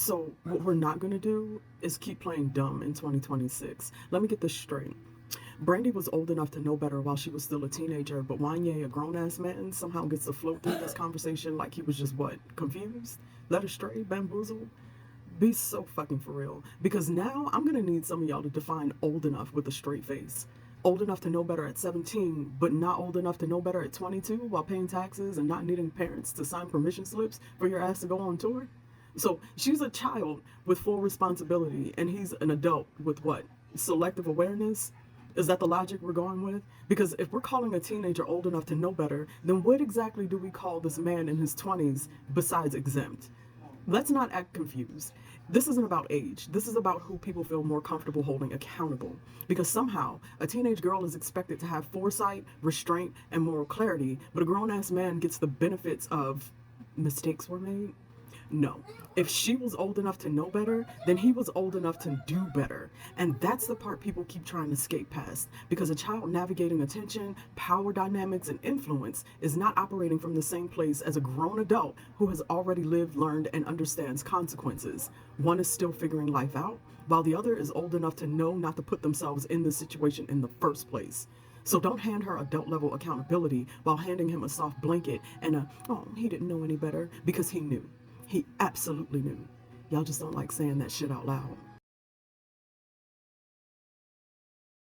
So what we're not going to do is keep playing dumb in 2026. Let me get this straight. Brandy was old enough to know better while she was still a teenager, but Wanya, a grown-ass man, somehow gets to float through this conversation like he was just what? Confused? Led astray? Bamboozled? Be so fucking for real. Because now I'm gonna need some of y'all to define old enough with a straight face. Old enough to know better at 17, but not old enough to know better at 22 while paying taxes and not needing parents to sign permission slips for your ass to go on tour? So she's a child with full responsibility, and he's an adult with what? Selective awareness? Is that the logic we're going with? Because if we're calling a teenager old enough to know better, then what exactly do we call this man in his 20s besides exempt? Let's not act confused. This isn't about age. This is about who people feel more comfortable holding accountable. Because somehow, a teenage girl is expected to have foresight, restraint, and moral clarity, but a grown ass man gets the benefits of mistakes were made. No. If she was old enough to know better, then he was old enough to do better. And that's the part people keep trying to skate past. Because a child navigating attention, power dynamics, and influence is not operating from the same place as a grown adult who has already lived, learned, and understands consequences. One is still figuring life out, while the other is old enough to know not to put themselves in this situation in the first place. So don't hand her adult level accountability while handing him a soft blanket and oh, he didn't know any better, because he knew. He absolutely knew. Y'all just don't like saying that shit out loud.